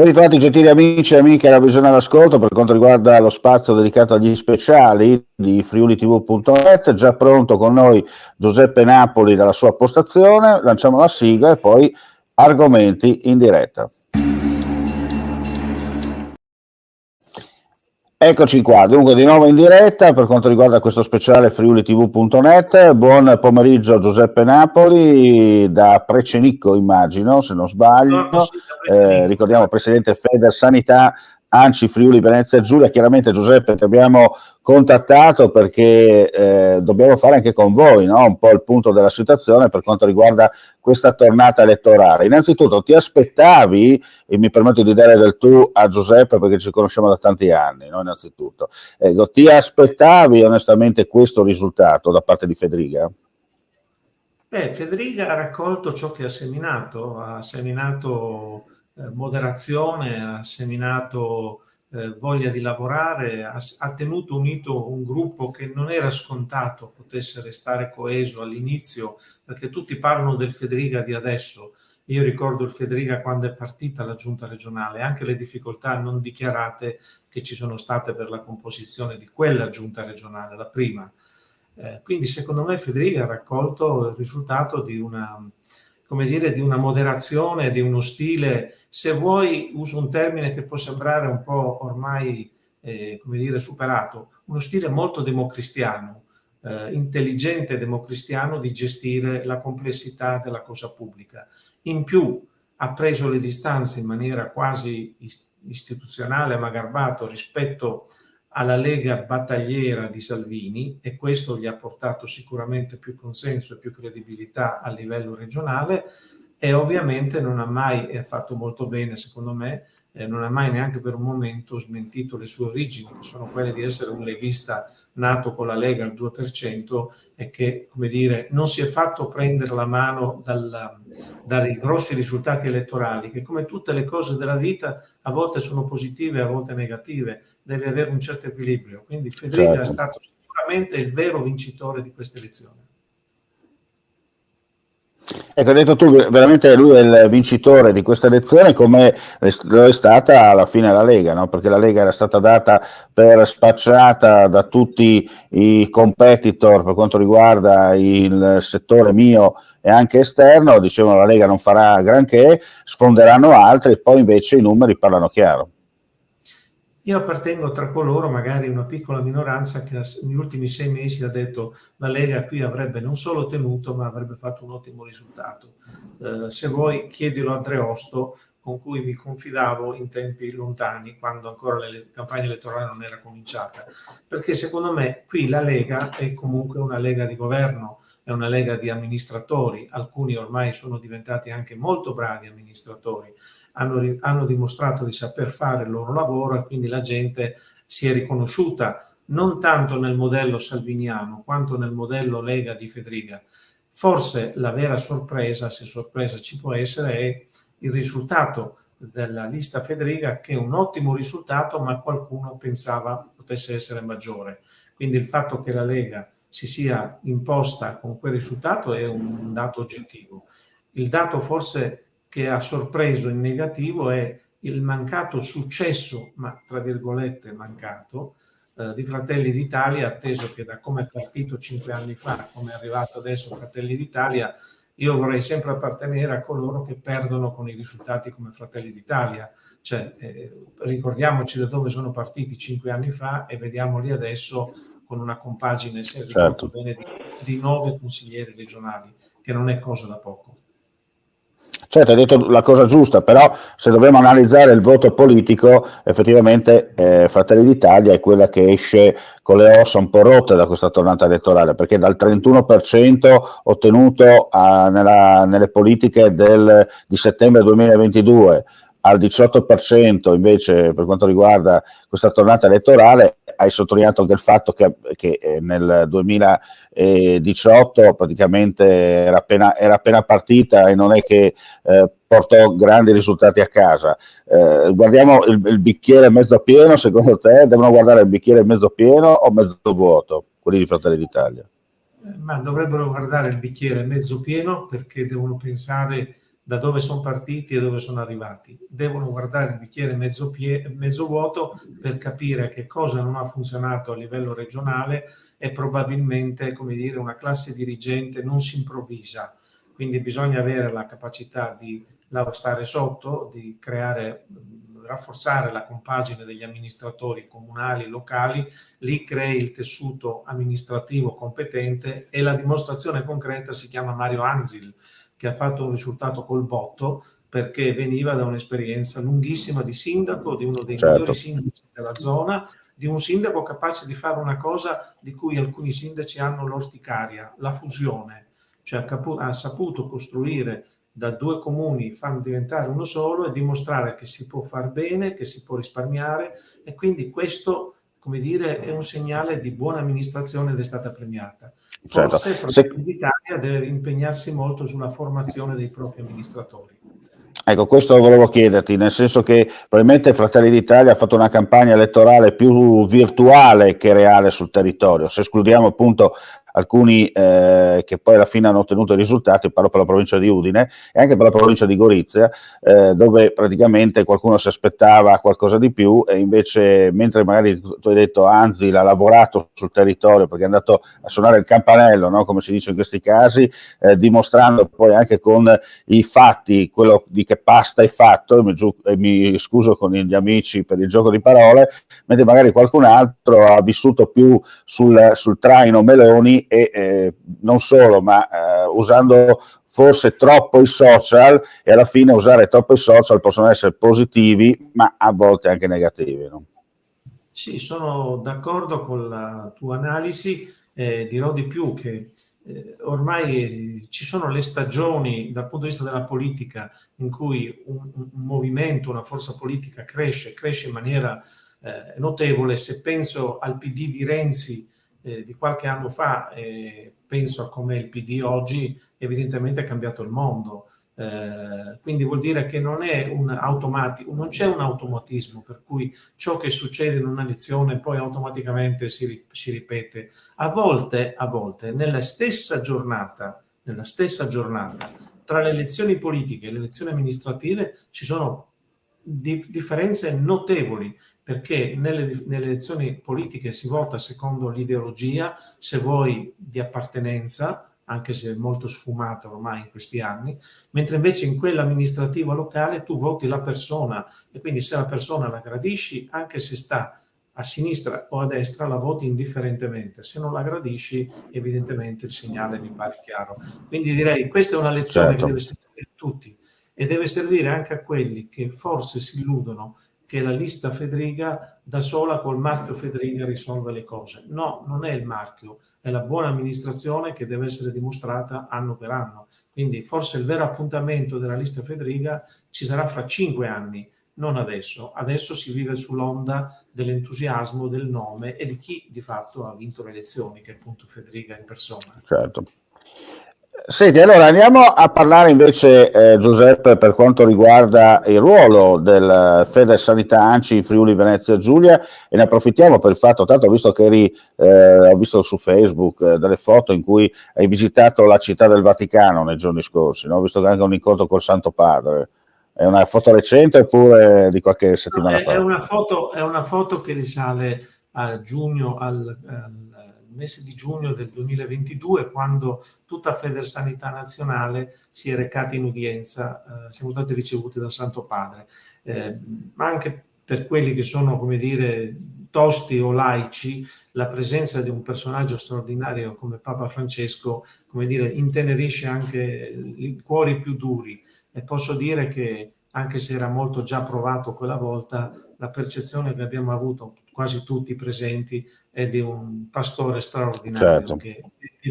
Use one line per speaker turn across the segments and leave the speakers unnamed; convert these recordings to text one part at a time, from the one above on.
Ben ritrovati gentili amici e amiche alla visione all'ascolto per quanto riguarda lo spazio dedicato agli speciali di friulitv.net, già pronto con noi Giuseppe Napoli dalla sua postazione, lanciamo la sigla e poi argomenti in diretta. Eccoci qua, dunque di nuovo in diretta per quanto riguarda questo speciale friulitv.net. Buon pomeriggio Giuseppe Napoli da Precenicco, immagino, se non sbaglio. Ricordiamo presidente Federsanità ANCI Friuli Venezia Giulia. Chiaramente Giuseppe ti abbiamo contattato perché dobbiamo fare anche con voi, no? Un po' il punto della situazione per quanto riguarda questa tornata elettorale. Innanzitutto ti aspettavi, e mi permetto di dare del tu a Giuseppe perché ci conosciamo da tanti anni, no? Innanzitutto, ti aspettavi onestamente questo risultato da parte di Federica?
Federica ha raccolto ciò che ha seminato moderazione, ha seminato voglia di lavorare, ha tenuto unito un gruppo che non era scontato potesse restare coeso all'inizio, perché tutti parlano del Federica di adesso. Io ricordo il Federica quando è partita la giunta regionale, anche le difficoltà non dichiarate che ci sono state per la composizione di quella giunta regionale, la prima. Quindi secondo me Federica ha raccolto il risultato di una, come dire, di una moderazione, di uno stile, se vuoi uso un termine che può sembrare un po' ormai, come dire, superato, uno stile molto democristiano, intelligente democristiano di gestire la complessità della cosa pubblica. In più ha preso le distanze in maniera quasi istituzionale ma garbato rispetto alla Lega battagliera di Salvini, e questo gli ha portato sicuramente più consenso e più credibilità a livello regionale, e ovviamente non ha mai, e ha fatto molto bene secondo me, non ha mai neanche per un momento smentito le sue origini, che sono quelle di essere un leghista nato con la Lega al 2% e che, come dire, non si è fatto prendere la mano dai grossi risultati elettorali, che come tutte le cose della vita a volte sono positive, a volte negative, deve avere un certo equilibrio. Quindi Federica è
Certo.
stato sicuramente il vero vincitore di queste elezioni.
Ecco, hai detto tu, veramente lui è il vincitore di questa elezione, come lo è stata alla fine la Lega, no? Perché la Lega era stata data per spacciata da tutti i competitor per quanto riguarda il settore mio e anche esterno, dicevano la Lega non farà granché, sfonderanno altri, e poi invece i numeri parlano chiaro.
Io appartengo tra coloro, magari una piccola minoranza, che negli ultimi 6 mesi ha detto la Lega qui avrebbe non solo tenuto, ma avrebbe fatto un ottimo risultato. Se vuoi, chiedilo a Dreosto, con cui mi confidavo in tempi lontani, quando ancora la campagna elettorale non era cominciata. Perché secondo me qui la Lega è comunque una Lega di governo, è una Lega di amministratori, alcuni ormai sono diventati anche molto bravi amministratori, hanno dimostrato di saper fare il loro lavoro, e quindi la gente si è riconosciuta non tanto nel modello salviniano quanto nel modello Lega di Federica. Forse la vera sorpresa, se sorpresa ci può essere, è il risultato della lista Federica, che è un ottimo risultato, ma qualcuno pensava potesse essere maggiore. Quindi il fatto che la Lega si sia imposta con quel risultato è un dato oggettivo. Il dato forse che ha sorpreso in negativo è il mancato successo, ma tra virgolette mancato, di Fratelli d'Italia, atteso che da come è partito 5 anni fa, come è arrivato adesso Fratelli d'Italia, io vorrei sempre appartenere a coloro che perdono con i risultati come Fratelli d'Italia. Cioè, ricordiamoci da dove sono partiti 5 anni fa e vediamoli adesso con una compagine, se ricordo
Certo.
bene, di 9 consiglieri regionali, che non è cosa da poco.
Certo, hai detto la cosa giusta, però se dobbiamo analizzare il voto politico, effettivamente Fratelli d'Italia è quella che esce con le ossa un po' rotte da questa tornata elettorale, perché dal 31% ottenuto nelle politiche di settembre 2022 al 18% invece per quanto riguarda questa tornata elettorale, hai sottolineato anche il fatto che nel 2018 praticamente era appena partita e non è che portò grandi risultati a casa. Guardiamo il bicchiere mezzo pieno, secondo te devono guardare il bicchiere mezzo pieno o mezzo vuoto, quelli di Fratelli d'Italia?
Ma dovrebbero guardare il bicchiere mezzo pieno, perché devono pensare da dove sono partiti e dove sono arrivati. Devono guardare il bicchiere mezzo vuoto per capire che cosa non ha funzionato a livello regionale e probabilmente, come dire, una classe dirigente non si improvvisa. Quindi bisogna avere la capacità di stare sotto, di creare, rafforzare la compagine degli amministratori comunali, locali, lì crei il tessuto amministrativo competente e la dimostrazione concreta si chiama Mario Anzil, che ha fatto un risultato col botto perché veniva da un'esperienza lunghissima di sindaco, di uno dei migliori sindaci della zona, di un sindaco capace di fare una cosa di cui alcuni sindaci hanno l'orticaria, la fusione, cioè ha saputo costruire da due comuni, farlo diventare uno solo e dimostrare che si può far bene, che si può risparmiare, e quindi questo, come dire, è un segnale di buona amministrazione ed è stata premiata. Forse Fratelli d'Italia deve impegnarsi molto sulla formazione dei propri amministratori.
Ecco, questo volevo chiederti, nel senso che probabilmente Fratelli d'Italia ha fatto una campagna elettorale più virtuale che reale sul territorio. Se escludiamo appunto alcuni che poi alla fine hanno ottenuto i risultati, parlo per la provincia di Udine e anche per la provincia di Gorizia, dove praticamente qualcuno si aspettava qualcosa di più e invece, mentre magari tu hai detto Anzil ha lavorato sul territorio perché è andato a suonare il campanello, no? Come si dice in questi casi, dimostrando poi anche con i fatti quello di che pasta è fatto, mi scuso con gli amici per il gioco di parole, mentre magari qualcun altro ha vissuto più sul traino Meloni e non solo, ma usando forse troppo i social, e alla fine usare troppo i social possono essere positivi ma a volte anche negativi, no?
Sì, sono d'accordo con la tua analisi, dirò di più che ormai ci sono le stagioni dal punto di vista della politica in cui un movimento, una forza politica cresce in maniera notevole. Se penso al PD di Renzi di qualche anno fa, penso a come il PD oggi, evidentemente è cambiato il mondo. Quindi vuol dire che non è un automatico, non c'è un automatismo per cui ciò che succede in una lezione poi automaticamente si ripete. A volte, nella stessa giornata, tra le elezioni politiche e le elezioni amministrative ci sono differenze notevoli, perché nelle elezioni politiche si vota secondo l'ideologia, se vuoi, di appartenenza, anche se è molto sfumata ormai in questi anni, mentre invece in quella amministrativa locale tu voti la persona e quindi se la persona la gradisci, anche se sta a sinistra o a destra, la voti indifferentemente. Se non la gradisci, evidentemente il segnale mi pare chiaro. Quindi direi questa è una lezione che deve servire a tutti e deve servire anche a quelli che forse si illudono che la lista Fedriga da sola col marchio Fedriga risolve le cose. No, non è il marchio, è la buona amministrazione che deve essere dimostrata anno per anno. Quindi forse il vero appuntamento della lista Fedriga ci sarà fra 5 anni, non adesso. Adesso si vive sull'onda dell'entusiasmo del nome e di chi di fatto ha vinto le elezioni, che è appunto Fedriga in persona.
Certo. Senti, allora andiamo a parlare invece, Giuseppe, per quanto riguarda il ruolo del Federsanità ANCI in Friuli Venezia Giulia, e ne approfittiamo per il fatto, tanto ho visto che ho visto su Facebook delle foto in cui hai visitato la città del Vaticano nei giorni scorsi, no? Ho visto anche un incontro col Santo Padre. È una foto recente oppure di qualche settimana fa?
È una foto che risale a giugno, al mese di giugno del 2022, quando tutta Federsanità Nazionale si è recata in udienza, siamo stati ricevuti dal Santo Padre. Ma anche per quelli che sono, come dire, tosti o laici, la presenza di un personaggio straordinario come Papa Francesco, come dire, intenerisce anche i cuori più duri. E posso dire che, anche se era molto già provato quella volta, la percezione che abbiamo avuto quasi tutti presenti è di un pastore straordinario,
Certo.
che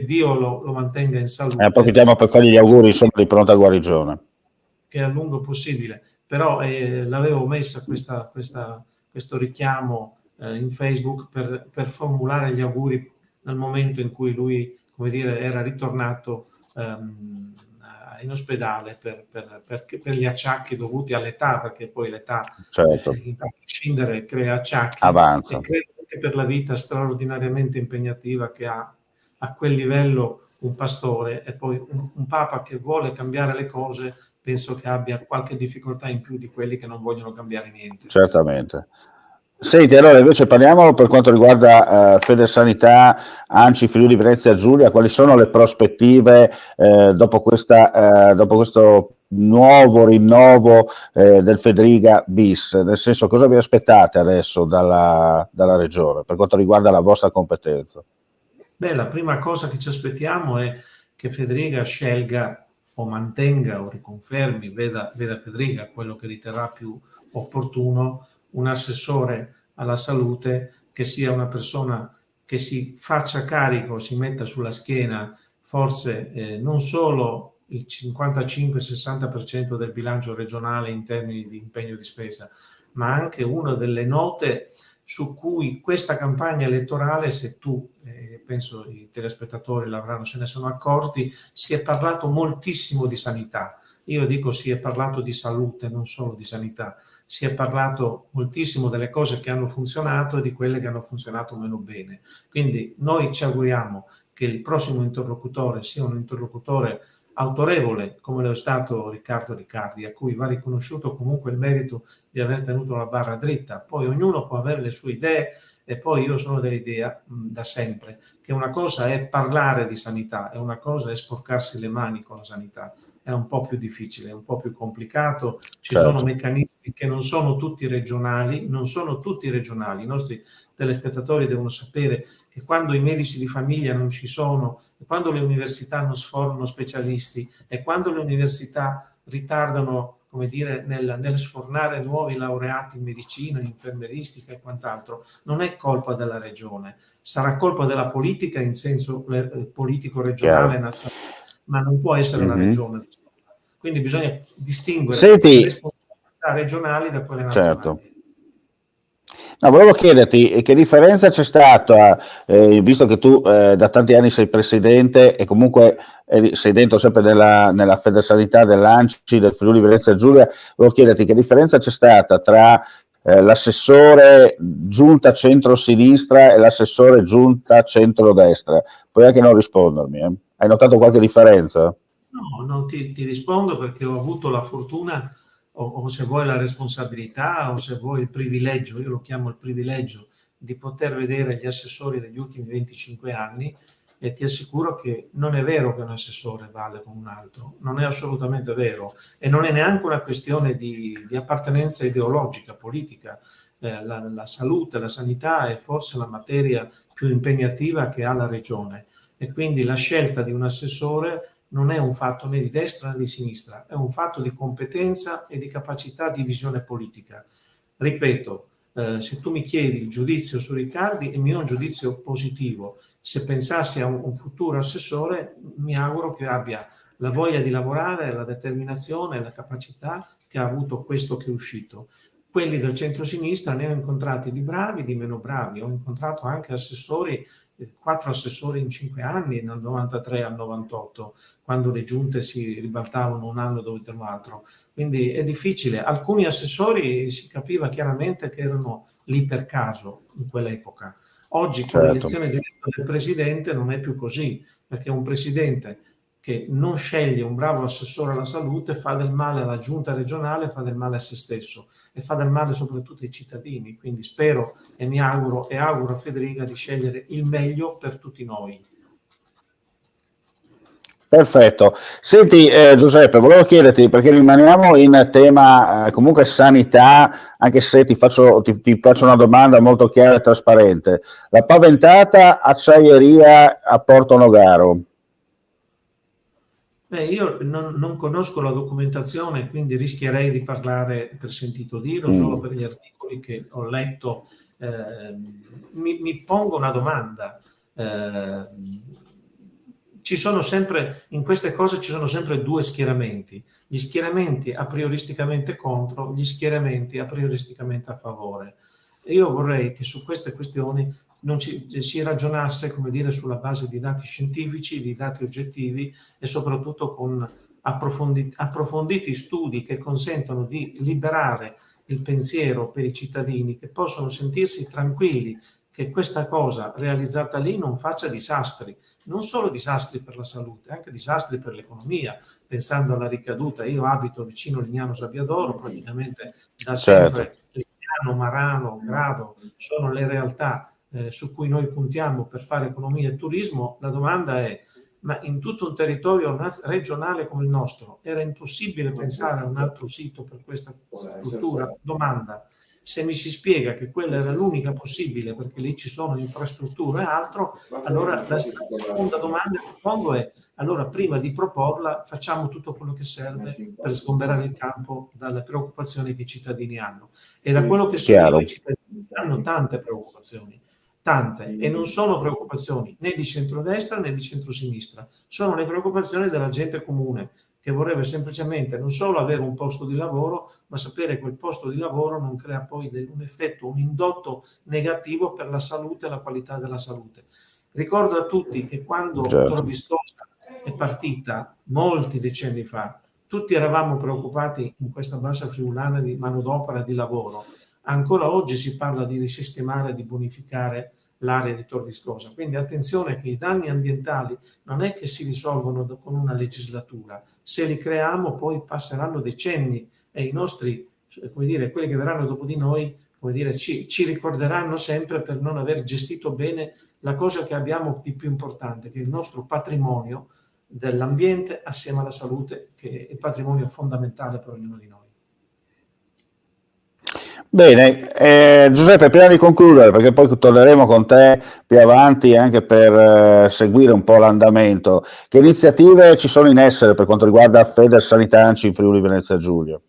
Dio lo mantenga in salute.
Approfittiamo per fargli gli auguri, insomma, di pronta guarigione.
Che è a lungo possibile, però l'avevo messa questo richiamo in Facebook per formulare gli auguri nel momento in cui lui, come dire, era ritornato in ospedale per gli acciacchi dovuti all'età, perché poi l'età,
Certo.
a prescindere, crea acciacchi.
Avanza.
E credo anche per la vita straordinariamente impegnativa che ha a quel livello un pastore, e poi un papa che vuole cambiare le cose penso che abbia qualche difficoltà in più di quelli che non vogliono cambiare niente.
Certamente. Senti, allora invece parliamo per quanto riguarda Federsanità, ANCI, Friuli, Venezia Giulia, quali sono le prospettive dopo questo nuovo rinnovo del Federiga bis? Nel senso, cosa vi aspettate adesso dalla Regione per quanto riguarda la vostra competenza?
Beh, la prima cosa che ci aspettiamo è che Federiga scelga o mantenga o riconfermi, veda Federiga quello che riterrà più opportuno, un assessore alla salute che sia una persona che si faccia carico, si metta sulla schiena forse non solo il 55-60% del bilancio regionale in termini di impegno di spesa, ma anche una delle note su cui questa campagna elettorale, se tu, penso i telespettatori l'avranno, se ne sono accorti, si è parlato moltissimo di sanità. Io dico si è parlato di salute, non solo di sanità. Si è parlato moltissimo delle cose che hanno funzionato e di quelle che hanno funzionato meno bene. Quindi noi ci auguriamo che il prossimo interlocutore sia un interlocutore autorevole come lo è stato Riccardo Riccardi, a cui va riconosciuto comunque il merito di aver tenuto la barra dritta. Poi ognuno può avere le sue idee e poi io sono dell'idea da sempre che una cosa è parlare di sanità e una cosa è sporcarsi le mani con la sanità. È un po' più difficile, è un po' più complicato, ci sono
Certo.
meccanismi che non sono tutti regionali, non sono tutti regionali. I nostri telespettatori devono sapere che quando i medici di famiglia non ci sono, e quando le università non sfornano specialisti e quando le università ritardano, come dire, nel sfornare nuovi laureati in medicina, in infermieristica e quant'altro, non è colpa della regione, sarà colpa della politica in senso politico regionale e
Chiaro.
nazionale, ma non può essere la
Mhm.
regione. Quindi bisogna distinguere le
Senti,
responsabilità regionali da quelle nazionali.
certo. No, volevo chiederti che differenza c'è stata, visto che tu da tanti anni sei presidente e comunque sei dentro sempre nella Federsanità dell'ANCI, del Friuli Venezia Giulia, volevo chiederti che differenza c'è stata tra l'assessore giunta centro-sinistra e l'assessore giunta centro-destra. Puoi anche non rispondermi. Hai notato qualche differenza?
No, non ti rispondo perché ho avuto la fortuna o se vuoi la responsabilità o se vuoi il privilegio, io lo chiamo il privilegio, di poter vedere gli assessori degli ultimi 25 anni e ti assicuro che non è vero che un assessore vale come un altro, non è assolutamente vero e non è neanche una questione di appartenenza ideologica, politica. La salute, la sanità è forse la materia più impegnativa che ha la regione e quindi la scelta di un assessore non è un fatto né di destra né di sinistra, è un fatto di competenza e di capacità di visione politica. Ripeto, se tu mi chiedi il giudizio su Riccardi, il mio è un giudizio positivo. Se pensassi a un futuro assessore, mi auguro che abbia la voglia di lavorare, la determinazione e la capacità che ha avuto questo che è uscito. Quelli del centro-sinistra ne ho incontrati di bravi, di meno bravi. Ho incontrato anche assessori, 4 assessori in 5 anni, dal 93 al 98, quando le giunte si ribaltavano un anno dopo l'altro. Quindi è difficile. Alcuni assessori si capiva chiaramente che erano lì per caso in quell'epoca. Oggi con
Certo.
l'elezione diretta del presidente non è più così, perché un presidente che non sceglie un bravo assessore alla salute fa del male alla giunta regionale, fa del male a se stesso e fa del male soprattutto ai cittadini. Quindi spero e mi auguro e auguro a Federica di scegliere il meglio per tutti noi.
Perfetto. Senti Giuseppe, volevo chiederti, perché rimaniamo in tema comunque sanità, anche se ti faccio una domanda molto chiara e trasparente. La paventata acciaieria a Porto Nogaro.
Beh, io non conosco la documentazione, quindi rischierei di parlare per sentito dire o solo
Mm.
per gli articoli che ho letto. Mi pongo una domanda. Eh, ci sono sempre, in queste cose ci sono sempre due schieramenti, gli schieramenti a prioristicamente contro, gli schieramenti a prioristicamente a favore. E io vorrei che su queste questioni non si ragionasse, come dire, sulla base di dati scientifici, di dati oggettivi e soprattutto con approfonditi studi che consentano di liberare il pensiero per i cittadini che possono sentirsi tranquilli che questa cosa realizzata lì non faccia disastri, non solo disastri per la salute, anche disastri per l'economia, pensando alla ricaduta. Io abito vicino Lignano Sabbiadoro, praticamente da sempre Lignano, Marano, Grado sono le realtà su cui noi puntiamo per fare economia e turismo. La domanda è: ma in tutto un territorio regionale come il nostro era impossibile pensare a un altro sito per questa struttura? Domanda. Se mi si spiega che quella era l'unica possibile perché lì ci sono infrastrutture e altro, allora la seconda domanda che pongo è: allora prima di proporla facciamo tutto quello che serve per sgomberare il campo dalle preoccupazioni che i cittadini hanno. E da quello che so io, i cittadini hanno tante preoccupazioni, tante, e non sono preoccupazioni né di centrodestra né di centrosinistra, sono le preoccupazioni della gente comune, che vorrebbe semplicemente non solo avere un posto di lavoro, ma sapere che quel posto di lavoro non crea poi un effetto, un indotto negativo per la salute e la qualità della salute. Ricordo a tutti che quando Tor Vistosa è partita molti decenni fa, tutti eravamo preoccupati in questa bassa friulana di manodopera, di lavoro. Ancora oggi si parla di risistemare, di bonificare l'area di Tor Vistosa. Quindi attenzione che i danni ambientali non è che si risolvono con una legislatura. Se li creiamo poi passeranno decenni e i nostri, come dire, quelli che verranno dopo di noi, come dire, ci ricorderanno sempre per non aver gestito bene la cosa che abbiamo di più importante, che è il nostro patrimonio dell'ambiente assieme alla salute, che è il patrimonio fondamentale per ognuno di noi.
Bene, Giuseppe, prima di concludere, perché poi torneremo con te più avanti anche per seguire un po' l'andamento, che iniziative ci sono in essere per quanto riguarda Federsanità ANCI in Friuli Venezia Giulia?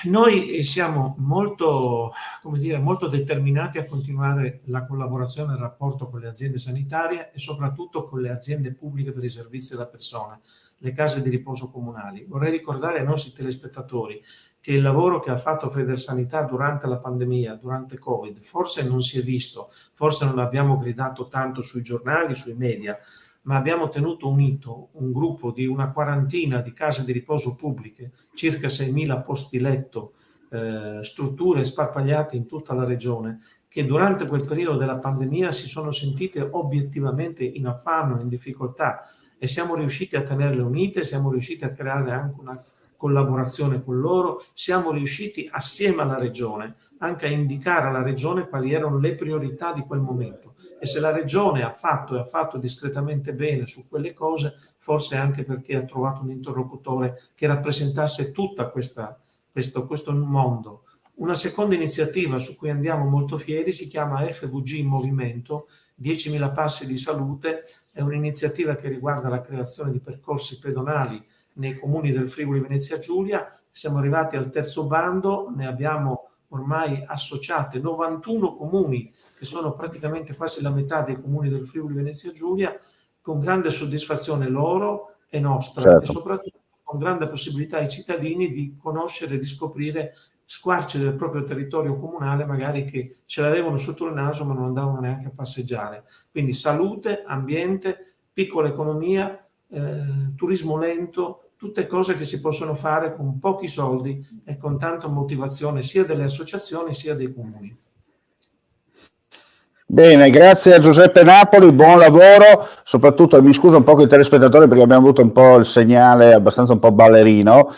Noi siamo molto, come dire, molto determinati a continuare la collaborazione e il rapporto con le aziende sanitarie e soprattutto con le aziende pubbliche per i servizi alla persona, le case di riposo comunali. Vorrei ricordare ai nostri telespettatori che il lavoro che ha fatto Federsanità durante la pandemia, durante Covid, forse non si è visto, forse non l'abbiamo gridato tanto sui giornali, sui media, ma abbiamo tenuto unito un gruppo di una quarantina di case di riposo pubbliche, circa 6.000 posti letto, strutture sparpagliate in tutta la regione, che durante quel periodo della pandemia si sono sentite obiettivamente in affanno, in difficoltà, e siamo riusciti a tenerle unite, siamo riusciti a creare anche una collaborazione con loro, siamo riusciti assieme alla regione anche a indicare alla regione quali erano le priorità di quel momento. E se la regione ha fatto discretamente bene su quelle cose, forse anche perché ha trovato un interlocutore che rappresentasse tutta questo mondo. Una seconda iniziativa su cui andiamo molto fieri si chiama FVG in Movimento, 10.000 passi di salute, è un'iniziativa che riguarda la creazione di percorsi pedonali nei comuni del Friuli Venezia Giulia. Siamo arrivati al terzo bando, ne abbiamo ormai associate 91 comuni, che sono praticamente quasi la metà dei comuni del Friuli Venezia Giulia, con grande soddisfazione loro e nostra, e soprattutto con grande possibilità ai cittadini di conoscere e di scoprire squarci del proprio territorio comunale, magari che ce l'avevano sotto il naso ma non andavano neanche a passeggiare. Quindi salute, ambiente, piccola economia, turismo lento, tutte cose che si possono fare con pochi soldi e con tanta motivazione sia delle associazioni sia dei comuni.
Bene, grazie a Giuseppe Napoli, buon lavoro, soprattutto mi scuso un po' con i telespettatori perché abbiamo avuto un po' il segnale abbastanza un po' ballerino,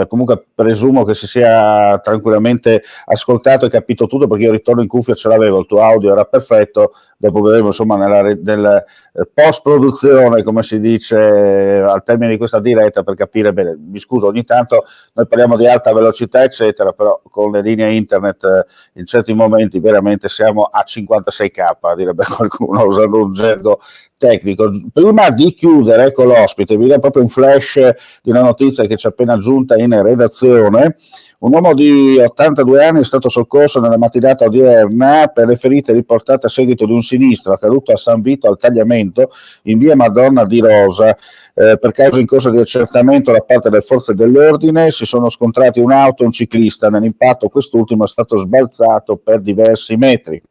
comunque presumo che si sia tranquillamente ascoltato e capito tutto, perché io ritorno in cuffia, ce l'avevo, il tuo audio era perfetto, dopo vedremo insomma nella post-produzione, come si dice al termine di questa diretta, per capire bene. Mi scuso, ogni tanto noi parliamo di alta velocità eccetera, però con le linee internet in certi momenti veramente siamo a 56k, direbbe qualcuno usando un gergo tecnico. Prima di chiudere con l'ospite vi do proprio un flash di una notizia che ci è appena giunta in redazione. Un uomo di 82 anni è stato soccorso nella mattinata odierna per le ferite riportate a seguito di un sinistro accaduto a San Vito al Tagliamento in via Madonna di Rosa. Per causa in corso di accertamento da parte delle forze dell'ordine si sono scontrati un'auto e un ciclista. Nell'impatto quest'ultimo è stato sbalzato per diversi metri.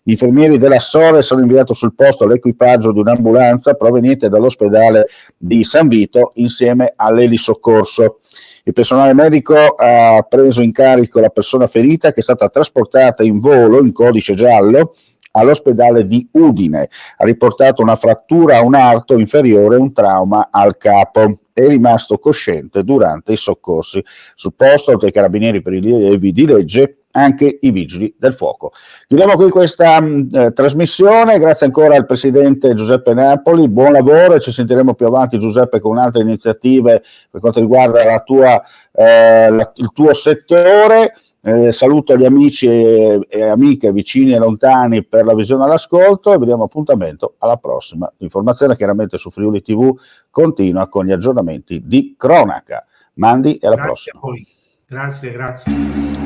Gli infermieri della Sore sono inviati sul posto l'equipaggio di un'ambulanza proveniente dall'ospedale di San Vito insieme all'elisoccorso. Il personale medico ha preso in carico la persona ferita, che è stata trasportata in volo in codice giallo all'ospedale di Udine. Ha riportato una frattura a un arto inferiore e un trauma al capo. È rimasto cosciente durante i soccorsi. Sul posto, oltre ai carabinieri per i rilievi di legge, anche i vigili del fuoco. Chiudiamo qui questa trasmissione, grazie ancora al presidente Giuseppe Napoli, buon lavoro e ci sentiremo più avanti, Giuseppe, con altre iniziative per quanto riguarda il tuo settore. Saluto gli amici e amiche vicini e lontani per la visione all'ascolto e vediamo appuntamento alla prossima. L'informazione chiaramente su Friuli TV continua con gli aggiornamenti di cronaca. Mandi e alla prossima.
Grazie a voi. Grazie.